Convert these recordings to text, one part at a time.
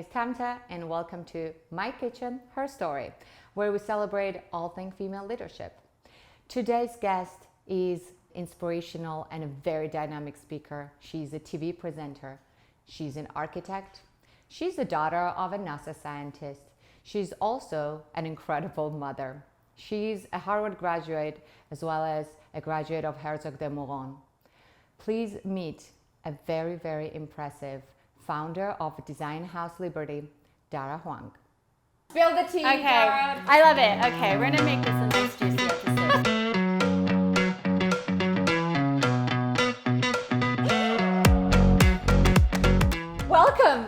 is Tamta, and welcome to My Kitchen, Her Story, where we celebrate all things female leadership. Today's guest is inspirational and a very dynamic speaker. She's a TV presenter. She's an architect. She's the daughter of a NASA scientist. She's also an incredible mother. She's a Harvard graduate as well as a graduate of Herzog de Meuron. Please meet a very, very impressive founder of Design House Liberty, Dara Huang. Spill the tea, Okay, Dara. I love it. Okay, we're gonna make this a nice juicy episode. Welcome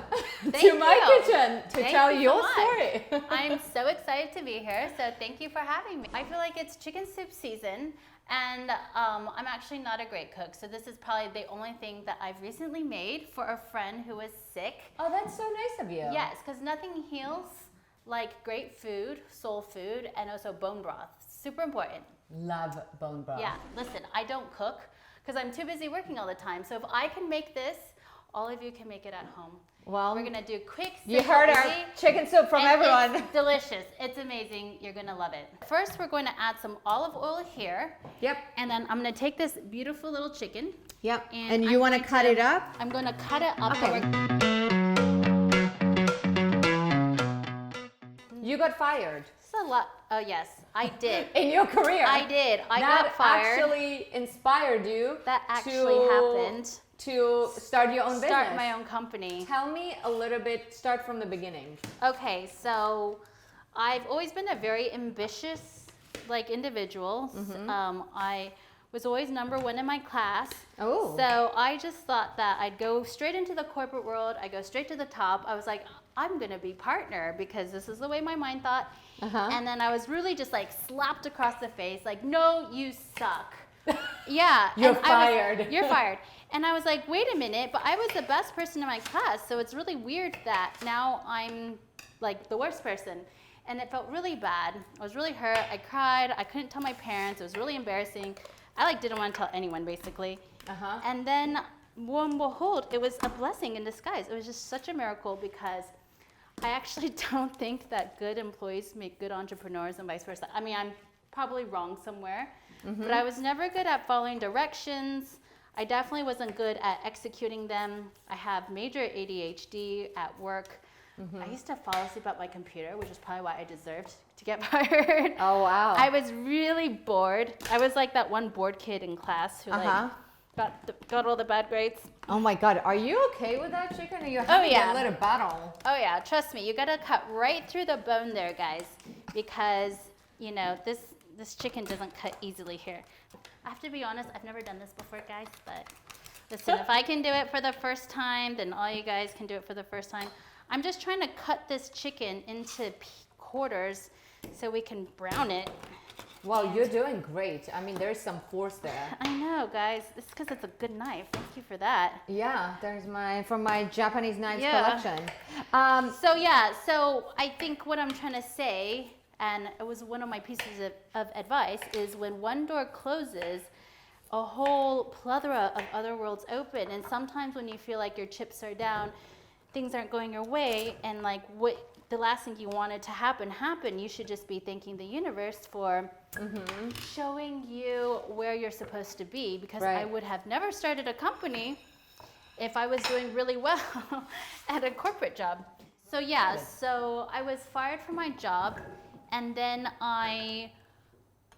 to my kitchen to tell your story. I'm so excited to be here, so thank you for having me. I feel like it's chicken soup season, and I'm actually not a great cook, so this is probably the only thing that I've recently made for a friend who was sick. Oh, that's so nice of you. Yes, because nothing heals like great food, soul food, and also bone broth. Super important. Love bone broth. Yeah, listen, I don't cook because I'm too busy working all the time, so if I can make this, all of you can make it at home. Well, we're gonna do quick, you heard our chicken soup from everyone. It's delicious. It's amazing. You're gonna love it. First, we're going to add some olive oil here. Yep. And then I'm gonna take this beautiful little chicken. Yep. And you want to cut it up? I'm gonna cut it up. Okay. You got fired. It's a lot. Oh yes, I did. In your career. I did. I that got fired. Actually inspired you. That actually happened. To start your own business. Start my own company. Tell me a little bit, start from the beginning. Okay, so I've always been a very ambitious individual. I was always number one in my class. Oh. So I just thought that I'd go straight into the corporate world. I go straight to the top. I was like, I'm gonna be partner because this is the way my mind thought. And then I was really just slapped across the face, like, no, you suck. Yeah. You're fired. You're fired. And I was like, wait a minute, but I was the best person in my class, so it's really weird that now I'm the worst person. And it felt really bad. I was really hurt. I cried. I couldn't tell my parents. It was really embarrassing. I didn't want to tell anyone, basically. And then, lo and behold, it was a blessing in disguise. It was just such a miracle because I actually don't think that good employees make good entrepreneurs and vice versa. I mean, I'm probably wrong somewhere, but I was never good at following directions. I definitely wasn't good at executing them. I have major ADHD at work. I used to fall asleep at my computer, which is probably why I deserved to get fired. Oh, wow. I was really bored. I was like that one bored kid in class who got all the bad grades. Oh my God, are you okay with that chicken? Or you have a little battle? Oh yeah, trust me. You gotta cut right through the bone there, guys, because this chicken doesn't cut easily here. I have to be honest, I've never done this before, guys, but listen, if I can do it for the first time, then all you guys can do it for the first time. I'm just trying to cut this chicken into quarters so we can brown it. Well, you're doing great. I mean, there's some force there. I know, guys. It's because it's a good knife. Thank you for that. Yeah, there's from my Japanese knives collection. So I think what I'm trying to say, and it was one of my pieces of advice, is when one door closes, a whole plethora of other worlds open. And sometimes when you feel like your chips are down, things aren't going your way, and what the last thing you wanted to happen, you should just be thanking the universe for showing you where you're supposed to be, because I would have never started a company if I was doing really well at a corporate job. So so I was fired from my job, and then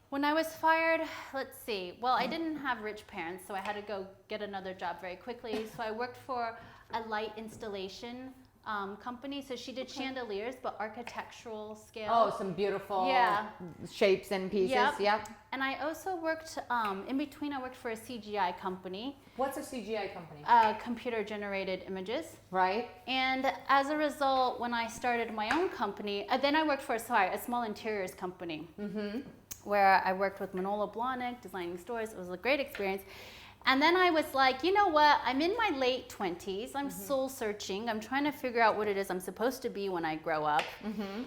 when I was fired, let's see, well, I didn't have rich parents, so I had to go get another job very quickly. So I worked for a light installation company. So she did chandeliers, but architectural scale. Oh, some beautiful shapes and pieces. Yep. And I also worked, in between, I worked for a CGI company. What's a CGI company? Computer generated images. Right. And as a result, when I started my own company, then I worked for a small interiors company, where I worked with Manolo Blahnik, designing stores. It was a great experience. And then I was like, you know what? I'm in my late 20s. I'm soul searching. I'm trying to figure out what it is I'm supposed to be when I grow up.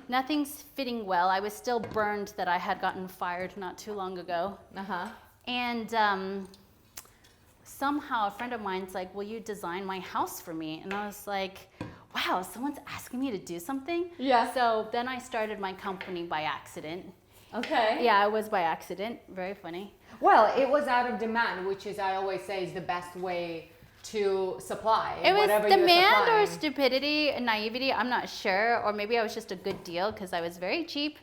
Nothing's fitting well. I was still burned that I had gotten fired not too long ago. And somehow a friend of mine's like, will you design my house for me? And I was like, wow, wow, someone's asking me to do something. Yeah. So then I started my company by accident. Okay. Yeah, it was by accident. Very funny. Well, it was out of demand, which is, I always say, is the best way to supply. It was whatever you're demand or supplying. stupidity and naivety. I'm not sure. Or maybe I was just a good deal because I was very cheap.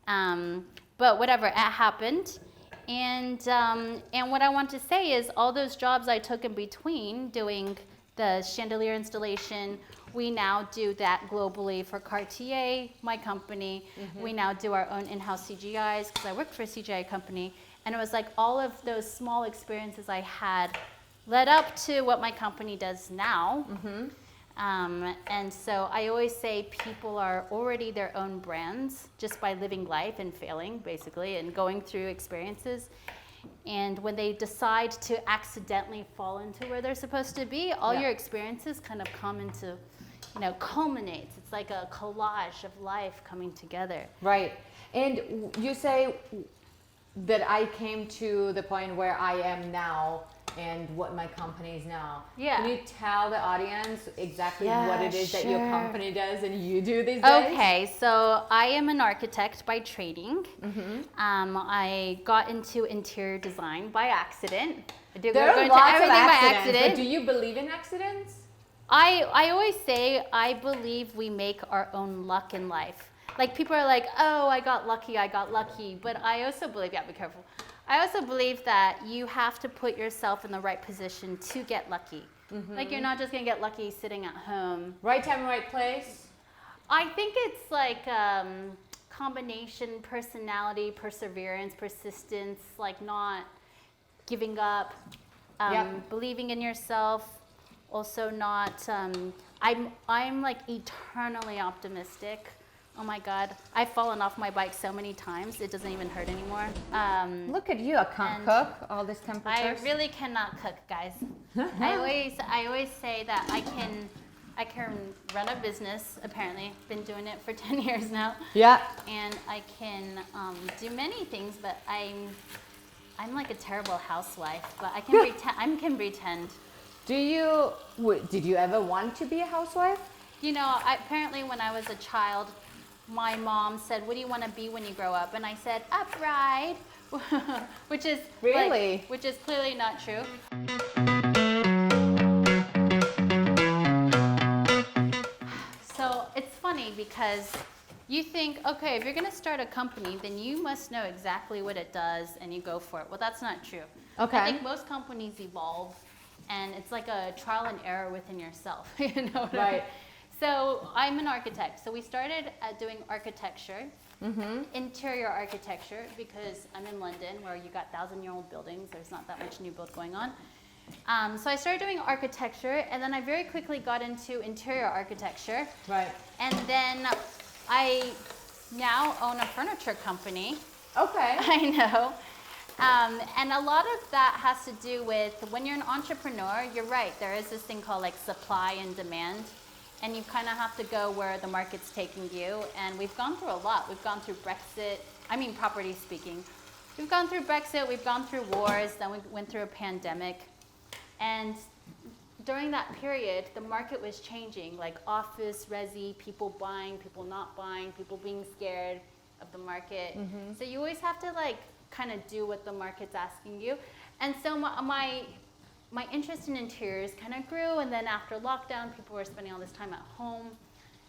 But whatever, it happened. And what I want to say is all those jobs I took in between doing the chandelier installation, we now do that globally for Cartier, my company. We now do our own in-house CGIs because I worked for a CGI company. And it was like all of those small experiences I had led up to what my company does now. And so I always say people are already their own brands just by living life and failing, basically, and going through experiences. And when they decide to accidentally fall into where they're supposed to be, all your experiences kind of come into, culminates. It's like a collage of life coming together. Right. And you say that I came to the point where I am now and what my company is now. Yeah. Can you tell the audience exactly what it is that your sure. company does and you do these days? Okay, so I am an architect by training. I got into interior design by accident. I did There go are into lots of everything by accidents, but accident. do you believe in accidents? I always say I believe we make our own luck in life. Like people are like, oh, I got lucky. But I also believe, be careful. I also believe that you have to put yourself in the right position to get lucky. Like you're not just gonna get lucky sitting at home. Right time, right place? I think it's like combination, personality, perseverance, persistence, like not giving up, believing in yourself. Also not, I'm like eternally optimistic. Oh my God, I've fallen off my bike so many times, it doesn't even hurt anymore. Look at you, I can't cook all these I temperatures. really cannot cook, guys. I always say that I can run a business, apparently. Been doing it for 10 years now. Yeah. And I can do many things, but I'm like a terrible housewife, but I can pretend. Did you ever want to be a housewife? Apparently when I was a child, my mom said, what do you want to be when you grow up? And I said, a bride, which is Really? which is clearly not true. So it's funny because you think, okay, if you're going to start a company, then you must know exactly what it does and you go for it. Well, that's not true. Okay. I think most companies evolve and it's like a trial and error within yourself. You know what I mean? So I'm an architect. So we started doing architecture, interior architecture, because I'm in London where you got 1,000-year-old buildings. There's not that much new build going on. So I started doing architecture, and then I very quickly got into interior architecture. Right. And then I now own a furniture company. Okay. I know. And a lot of that has to do with when you're an entrepreneur, you're right. There is this thing called like supply and demand. And you kind of have to go where the market's taking you. And we've gone through a lot. We've gone through Brexit. I mean, property speaking. We've gone through Brexit. We've gone through wars. Then we went through a pandemic. And during that period, the market was changing. Like office, resi, people buying, people not buying, people being scared of the market. So you always have to like kind of do what the market's asking you. And so my interest in interiors kind of grew, and then after lockdown, people were spending all this time at home,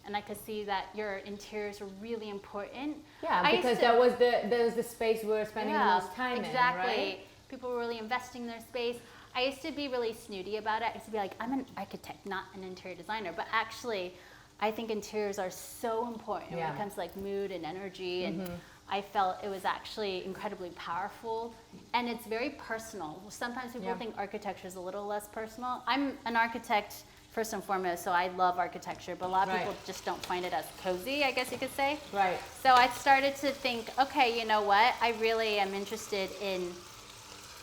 and I could see that your interiors were really important. Yeah, because that was the space we were spending the most time in, right? People were really investing in their space. I used to be really snooty about it. I used to be like, I'm an architect, not an interior designer. But actually, I think interiors are so important when it comes to like mood and energy, and I felt it was actually incredibly powerful, and it's very personal. Sometimes people think architecture is a little less personal. I'm an architect first and foremost, so I love architecture, but a lot of people just don't find it as cozy, I guess you could say. Right. So I started to think, okay, you know what? I really am interested in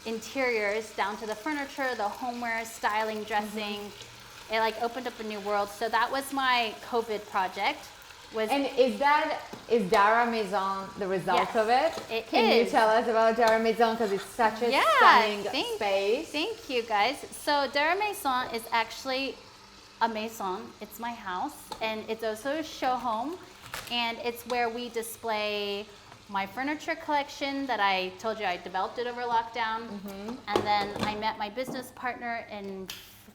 interiors down to the furniture, the homeware, styling, dressing. It like opened up a new world. So that was my COVID project. And is Dara Maison the result of it? Can you tell us about Dara Maison, because it's such a stunning space? Thank you, guys. So Dara Maison is actually a maison. It's my house, and it's also a show home, and it's where we display my furniture collection that I told you I developed it over lockdown. And then I met my business partner in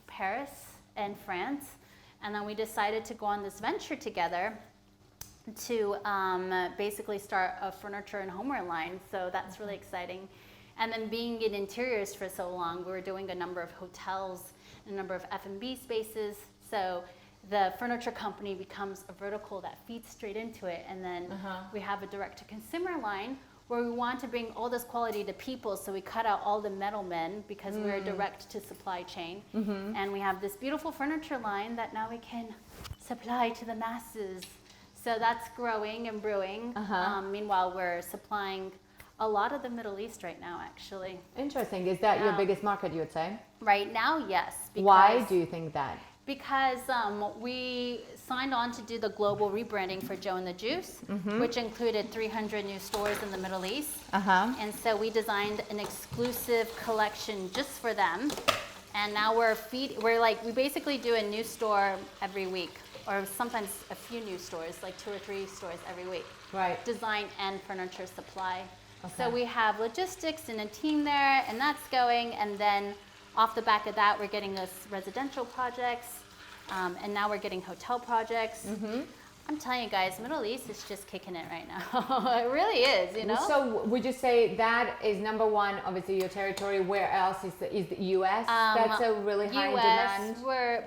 Paris and France, and then we decided to go on this venture together to basically start a furniture and homeware line. So that's really exciting. And then being in interiors for so long, we were doing a number of hotels, a number of F&B spaces. So the furniture company becomes a vertical that feeds straight into it. And then we have a direct-to-consumer line where we want to bring all this quality to people. So we cut out all the middlemen because we're direct to supply chain. And we have this beautiful furniture line that now we can supply to the masses. So that's growing and brewing. Meanwhile, we're supplying a lot of the Middle East right now, actually. Interesting. Is that your biggest market, you would say? Right now, yes. Why do you think that? Because we signed on to do the global rebranding for Joe and the Juice, which included 300 new stores in the Middle East. And so we designed an exclusive collection just for them. And now we basically do a new store every week, or sometimes a few new stores, like 2 or 3 stores every week. Right. Design and furniture supply. So we have logistics and a team there, and that's going. And then off the back of that, we're getting us residential projects, and now we're getting hotel projects. I'm telling you guys, Middle East is just kicking it right now. It really is, you know? So would you say that is number one, obviously your territory? Where else is the US? That's a really high demand.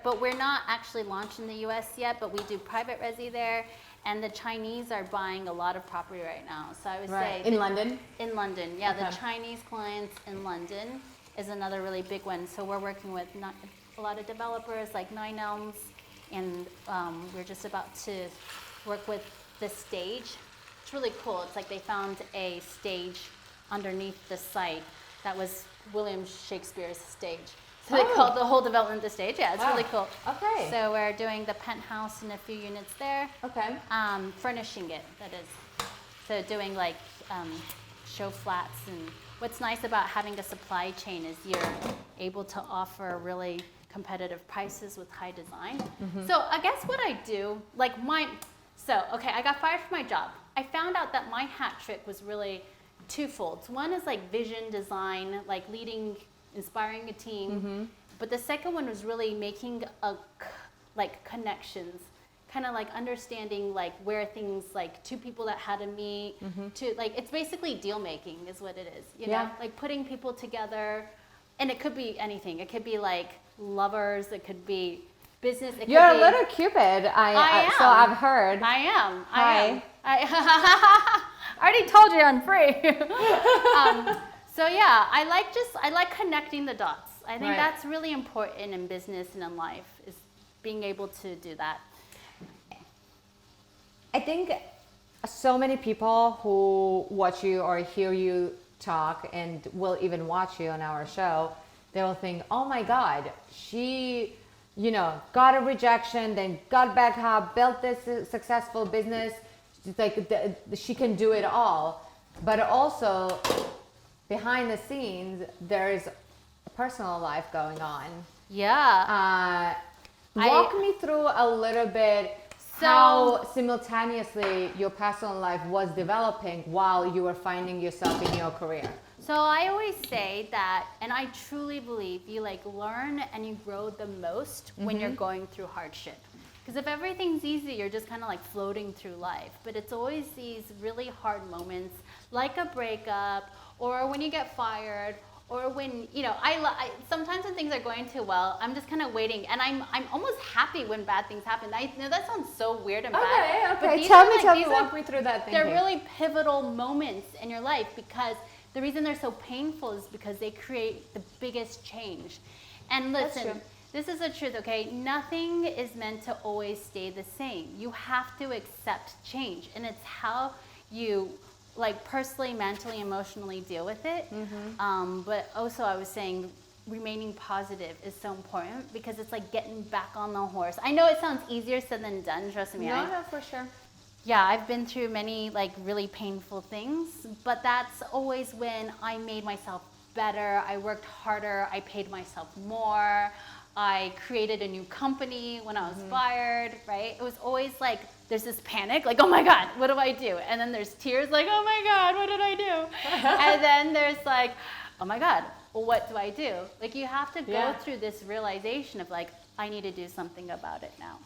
But we're not actually launched in the US yet, but we do private resi there. And the Chinese are buying a lot of property right now. So I would say... In London? In London, yeah. The Chinese clients in London is another really big one. So we're working with a lot of developers like Nine Elms, and we're just about to work with the stage. It's really cool. It's like they found a stage underneath the site that was William Shakespeare's stage. So they called the whole development the stage. Yeah, it's really cool. Okay. So we're doing the penthouse and a few units there. Okay. Furnishing it, that is. So doing like show flats. And what's nice about having a supply chain is you're able to offer really competitive prices with high design. So I guess what I do, like I got fired from my job. I found out that my hat trick was really twofold. One is like vision design, like leading, inspiring a team. But the second one was really making connections, kind of like understanding like where things, like two people that had to meet, to like, it's basically deal making is what it is, you know, like putting people together. And it could be anything. It could be like lovers, it could be business. You're a little Cupid. I am. So I've heard. I am. Hi. I already told you I'm free. So yeah, I like connecting the dots. I think that's really important in business and in life, is being able to do that. I think so many people who watch you or hear you talk and will even watch you on our show, they will think, oh my God, she, got a rejection, then got back up, built this successful business. It's like she can do it all. But also behind the scenes, there's a personal life going on. Yeah. Walk me through a little bit how simultaneously your personal life was developing while you were finding yourself in your career. So I always say that, and I truly believe you learn and you grow the most when you're going through hardship. Because if everything's easy, you're just kind of floating through life. But it's always these really hard moments, like a breakup, or when you get fired, or when, I sometimes when things are going too well, I'm just kind of waiting, and I'm almost happy when bad things happen. I know that sounds so weird and bad. Okay. But Tell me, walk me through that thinking. They're really pivotal moments in your life, because the reason they're so painful is because they create the biggest change. And listen, this is the truth, okay? Nothing is meant to always stay the same. You have to accept change, and it's how you personally, mentally, emotionally deal with it. But also I was saying remaining positive is so important, because it's like getting back on the horse. I know it sounds easier said than done, trust me. No, for sure. Yeah, I've been through many really painful things, but that's always when I made myself better. I worked harder. I paid myself more. I created a new company when I was fired, right? It was always like, there's this panic, like, oh my God, what do I do? And then there's tears, like, oh my God, what did I do? And then there's like, oh my God, well, what do I do? Like, you have to go through this realization of like, I need to do something about it now.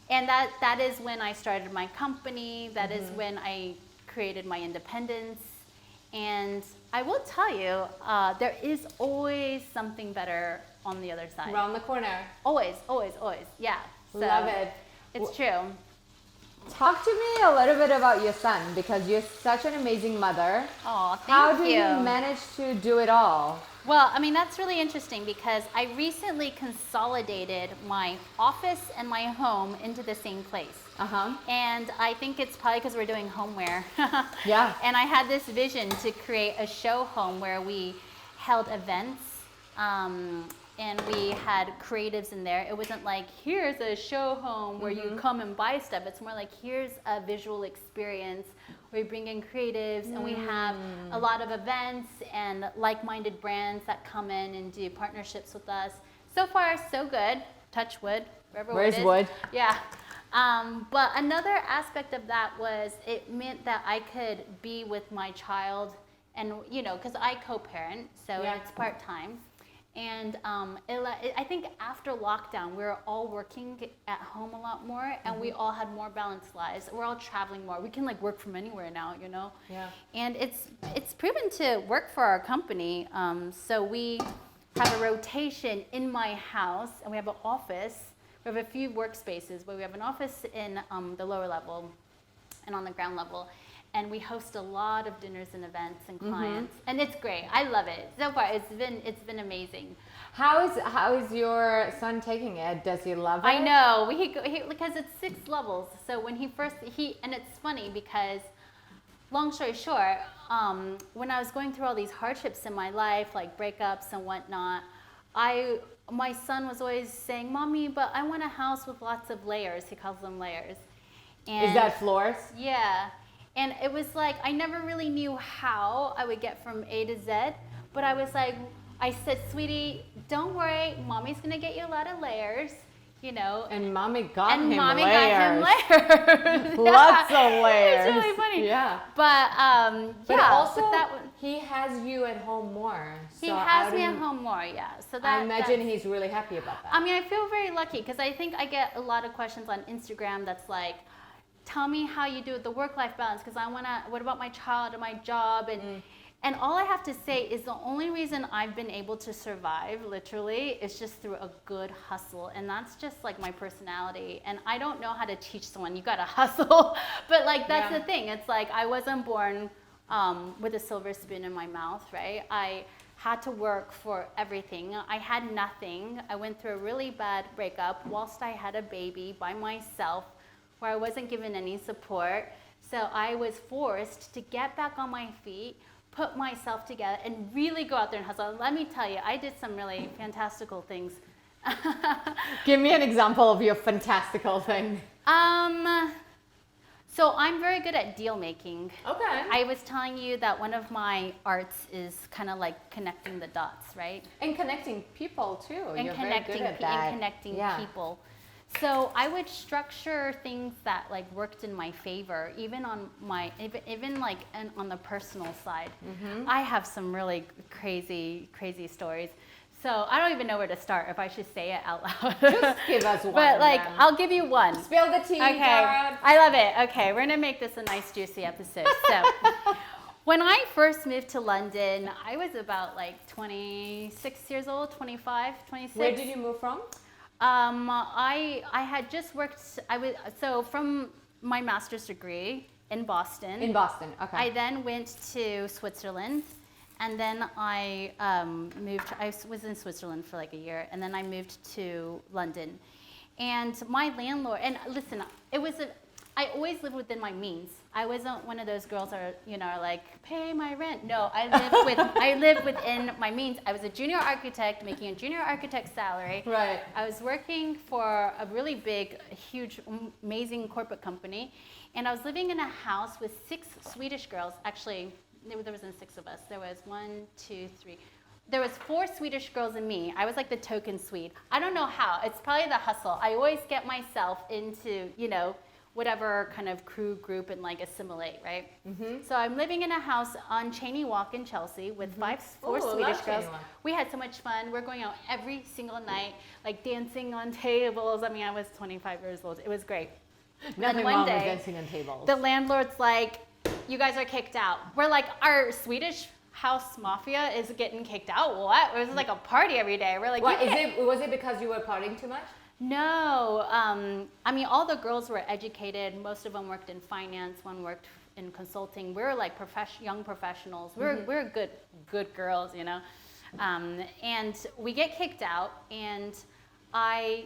And that is when I started my company. That is when I created my independence. And I will tell you, there is always something better on the other side. Around the corner. Always, always, always. Yeah. So Love it. It's true. Talk to me a little bit about your son, because you're such an amazing mother. Oh, thank you. How do you manage to do it all? Well, I mean, that's really interesting because I recently consolidated my office and my home into the same place. And I think it's probably because we're doing homeware. Yeah. And I had this vision to create a show home where we held events and we had creatives in there. It wasn't like, here's a show home where you come and buy stuff. It's more like, here's a visual experience where we bring in creatives and we have a lot of events and like-minded brands that come in and do partnerships with us. So far, so good. Touch wood. Where's wood? Yeah. But another aspect of that was it meant that I could be with my child and, you know, because I co-parent, so it's part-time. And I think after lockdown, we were all working at home a lot more, and we all had more balanced lives. We're all traveling more. We can like work from anywhere now, you know. Yeah. And it's proven to work for our company. So we have a rotation in my house, and we have an office. We have a few workspaces, but we have an office in the lower level, and on the ground level. And we host a lot of dinners and events and clients, and it's great. I love it. So far, it's been amazing. How is your son taking it? Does he love it? I know. Because it's 6 levels. So when and it's funny because, long story short, when I was going through all these hardships in my life, like breakups and whatnot, my son was always saying, "Mommy, but I want a house with lots of layers." He calls them layers. And is that floors? Yeah. And it was like, I never really knew how I would get from A to Z, but I said, sweetie, don't worry, mommy's gonna get you a lot of layers, you know. And mommy got him layers. Lots of layers. It's really funny. Yeah. But also, that he has you at home more. So he has me at home more, yeah. So I imagine he's really happy about that. I mean, I feel very lucky because I think I get a lot of questions on Instagram that's like, tell me how you do the work-life balance because what about my child and my job? And all I have to say is the only reason I've been able to survive, literally, is just through a good hustle. And that's just like my personality. And I don't know how to teach someone, you gotta hustle. But like, that's the thing. It's like, I wasn't born with a silver spoon in my mouth, right? I had to work for everything. I had nothing. I went through a really bad breakup whilst I had a baby by myself, where I wasn't given any support. So I was forced to get back on my feet, put myself together, and really go out there and hustle. Let me tell you, I did some really fantastical things. Give me an example of your fantastical thing. So I'm very good at deal making. Okay. I was telling you that one of my arts is kind of like connecting the dots, right? And connecting people too. And You're connecting very good at that. And connecting people. So I would structure things that like worked in my favor, even on on the personal side. I have some really crazy stories. So I don't even know where to start, if I should say it out loud. Just give us one. But like, I'll give you one. Spill the tea, okay. Dara. I love it. Okay, we're gonna make this a nice juicy episode. So when I first moved to London, I was about like 26 years old, 25, 26. Where did you move from? I had just worked. So from my master's degree in Boston. In Boston, okay. I then went to Switzerland, and then I moved. I was in Switzerland for like a year, and then I moved to London. And my landlord. And listen, I always lived within my means. I wasn't one of those girls that are, like, pay my rent. No, I lived within my means. I was a junior architect making a junior architect salary. Right. I was working for a really big, huge, amazing corporate company, and I was living in a house with 6 Swedish girls. Actually, there wasn't 6 of us. There was 1, 2, 3. there was 4 Swedish girls and me. I was like the token Swede. I don't know how. It's probably the hustle. I always get myself into, you know, whatever kind of crew group and like assimilate, right? So I'm living in a house on Cheney Walk in Chelsea with 4 Swedish girls. We had so much fun. We're going out every single night, like dancing on tables. I mean, I was 25 years old. It was great. Nothing wrong with dancing on tables. The landlord's like, you guys are kicked out. We're like, our Swedish house mafia is getting kicked out. What? It was like a party every day. We're like, what, was it because you were partying too much? No. I mean, all the girls were educated. Most of them worked in finance. One worked in consulting. We were like young professionals. We're good girls, you know. And we get kicked out. And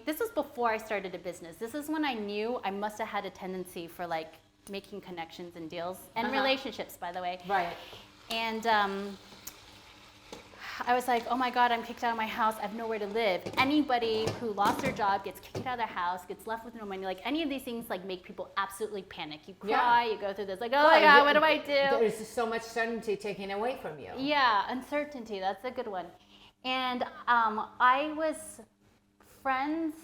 this was before I started a business. This is when I knew I must have had a tendency for like making connections and deals and relationships, by the way. Right. And I was like, oh my God, I'm kicked out of my house. I have nowhere to live. Anybody who lost their job gets kicked out of their house, gets left with no money. Like any of these things like make people absolutely panic. You cry, you go through this like, oh my God, what do I do? There's so much certainty taken away from you. Yeah, uncertainty, that's a good one. And I was friends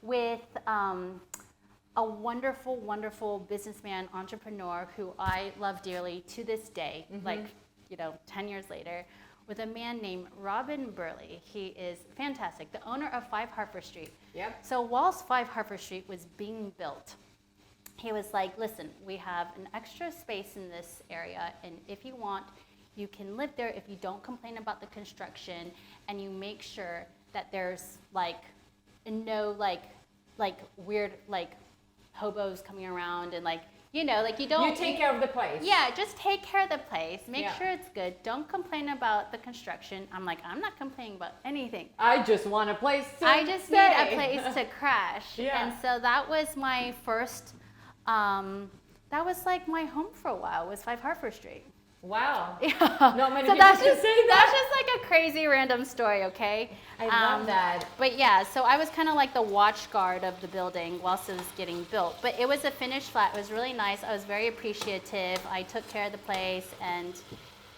with a wonderful, wonderful businessman, entrepreneur who I love dearly to this day, like, you know, 10 years later, with a man named Robin Burley. He is fantastic, the owner of 5 Harper Street. Yep. So whilst 5 Harper Street was being built, he was like, listen, we have an extra space in this area, and if you want, you can live there if you don't complain about the construction, and you make sure that there's like no like weird like hobos coming around and like, you know, like you don't. You take care of the place. Yeah, just take care of the place. Make sure it's good. Don't complain about the construction. I'm like, I'm not complaining about anything. I just want a place to I just stay. need a place to crash. Yeah. And so that was my first, that was like my home for a while, was 5 Harper Street. Wow. Yeah. Not many So people that's can just, say that's that. just like a crazy random story, okay? I love that. But yeah, so I was kind of like the watch guard of the building whilst it was getting built. But it was a finished flat. It was really nice. I was very appreciative. I took care of the place. And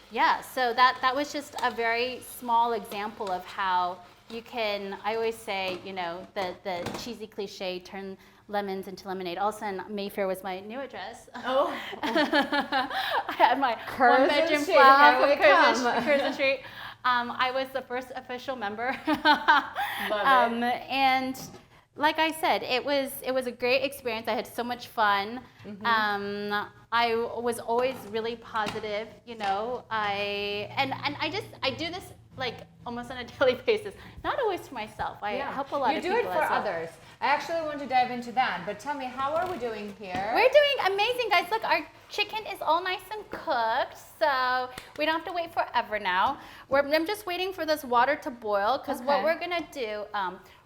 yeah, so that was just a very small example of how you can, I always say, you know, the cheesy cliche, turn lemons into lemonade. All of a sudden, Mayfair was my new address. Oh. I had my Curzon one-bedroom Street, flat here we from Curzon Street. I was the first official member. Love it. And like I said, it was a great experience. I had so much fun. I was always really positive, you know. I do this like almost on a daily basis. Not always for myself. I help a lot of people. You do it for as well. others. I actually want to dive into that, but tell me, how are we doing here? We're doing amazing, guys. Look, our chicken is all nice and cooked, so we don't have to wait forever now. I'm just waiting for this water to boil, because what we're gonna do,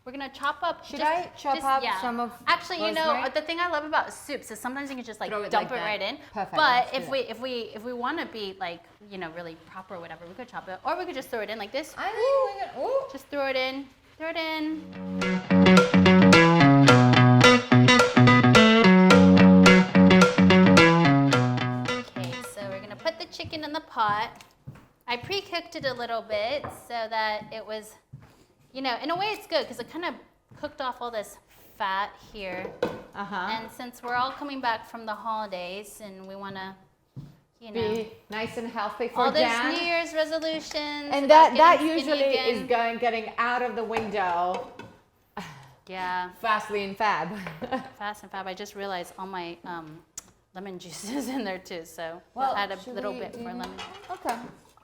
we're gonna chop up. Should I chop up some of Actually, you know, rosemary? the thing I love about soups is sometimes you can just like dump it right in. Perfect. But Let's do if we want to be like, you know, really proper or whatever, we could chop it, or we could just throw it in like this. I think we can. Ooh. Just throw it in. Throw it in. Okay, so we're gonna put the chicken in the pot. I pre-cooked it a little bit so that it was, you know, in a way it's good because it kind of cooked off all this fat here. And since we're all coming back from the holidays and we want to, you know, Be nice and healthy for all those Jan. New Year's resolutions. And about that getting skinny usually again. is getting out of the window Yeah, fastly and fab. fast and fab. I just realized all my lemon juice is in there too, so Well, we'll add a should little we bit for lemon. Okay.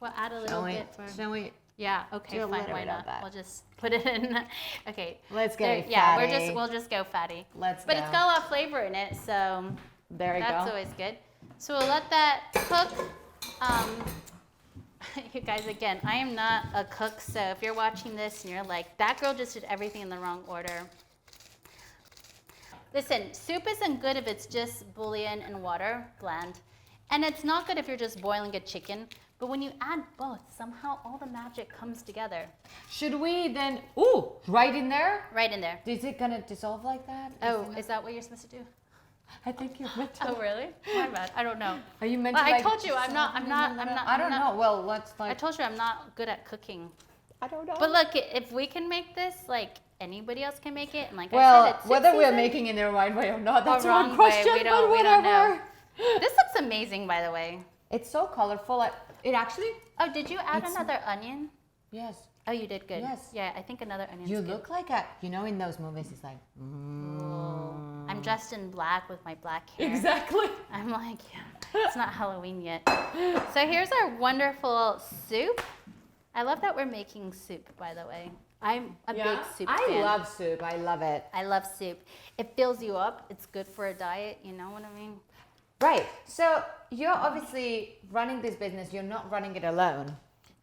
We'll add a little bit for. Shall we? Yeah. Okay. do a Fine. little Why bit of not? that? We'll just put it in. Okay. Let's get it Yeah. fatty. We'll just go fatty. Let's But go. it's got a lot of flavor in it, so There we that's go. always good. So we'll let that cook. You guys, again, I am not a cook, so if you're watching this and you're like, that girl just did everything in the wrong order. Listen, soup isn't good if it's just bouillon and water, bland. And it's not good if you're just boiling a chicken. But when you add both, somehow all the magic comes together. Should we then? Ooh, right in there. Right in there. Is it gonna dissolve like that? Is that what you're supposed to do? I think you're meant to. Oh, really? My bad. I don't know. Are you meant Well, to? I Like, told you, I'm not. I don't know. Well, let's I like. told you I'm not good at cooking. I don't know. But look, if we can make this, like anybody else can make it. And like I Well, said, it's whether we're season making it in the right way or not, that's or one wrong question, way, we but don't whatever. know. This looks amazing, by the way. It's so colorful. It actually, Oh, did you add another onion? yes. Oh, you did good. Yes. Yeah, I think another onion. You look like in those movies, it's like, I'm dressed in black with my black hair. Exactly. I'm like, yeah, it's not Halloween yet. So here's our wonderful soup. I love that we're making soup, by the way. I'm a big soup fan. I love soup. I love it. I love soup. It fills you up. It's good for a diet. You know what I mean? Right. So you're obviously running this business. You're not running it alone.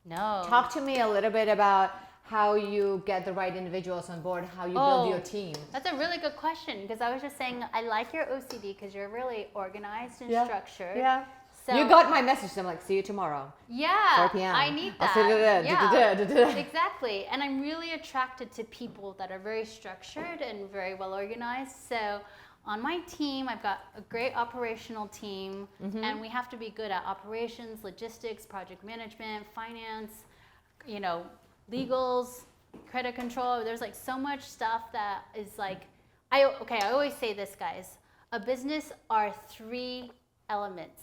No. Talk to me a little bit about how you get the right individuals on board, how you build your team. That's a really good question, because I was just saying I like your OCD because you're really organized and structured. Yeah. So, You got my message. I'm like, see you tomorrow. Yeah. 4 p.m. I need I'll that. see you. Exactly. And I'm really attracted to people that are very structured and very well organized. So on my team, I've got a great operational team, and we have to be good at operations, logistics, project management, finance, legals, credit control. There's like so much stuff that is like, I always say this, guys. A business are 3 elements.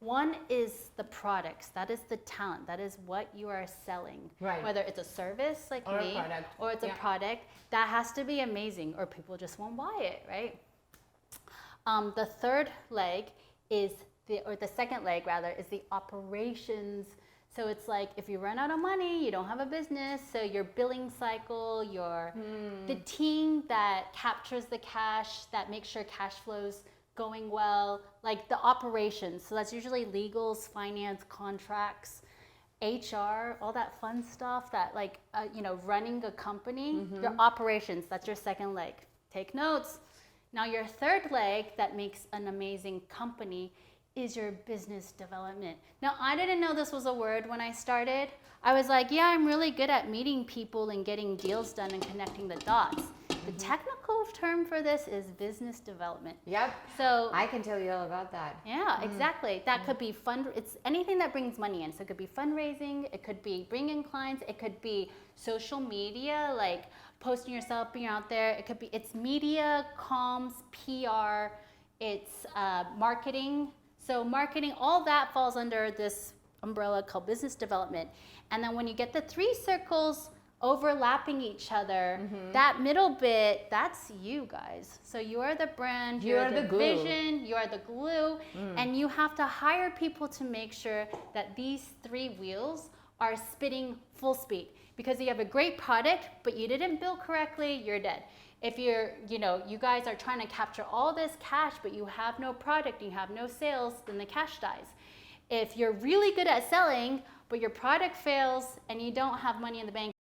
One is the products. That is the talent. That is what you are selling. Right. Whether it's a service like Or a me, product. or it's a product, that has to be amazing, or people just won't buy it, right? The third leg is the second leg rather is the operations. So it's like if you run out of money, you don't have a business. So your billing cycle, the team that captures the cash, that makes sure cash flows going well, like the operations. So that's usually legals, finance, contracts, HR, all that fun stuff that like, running a company, your operations, that's your second leg. Take notes. Now your third leg that makes an amazing company is your business development. Now I didn't know this was a word when I started. I was like, yeah, I'm really good at meeting people and getting deals done and connecting the dots. The technical term for this is business development. Yep. So I can tell you all about that. yeah, exactly. That could be it's anything that brings money in. So it could be fundraising, it could be bringing clients, it could be social media, like posting yourself, being out there. It's media, comms, PR, it's marketing. So marketing, all that falls under this umbrella called business development. And then when you get the 3 circles overlapping each other, that middle bit, that's you guys. So you are the brand, you're the glue. vision, you are the glue, and you have to hire people to make sure that these 3 wheels are spinning full speed. Because you have a great product, but you didn't bill correctly, you're dead. If you guys are trying to capture all this cash, but you have no product, you have no sales, then the cash dies. If you're really good at selling, but your product fails and you don't have money in the bank,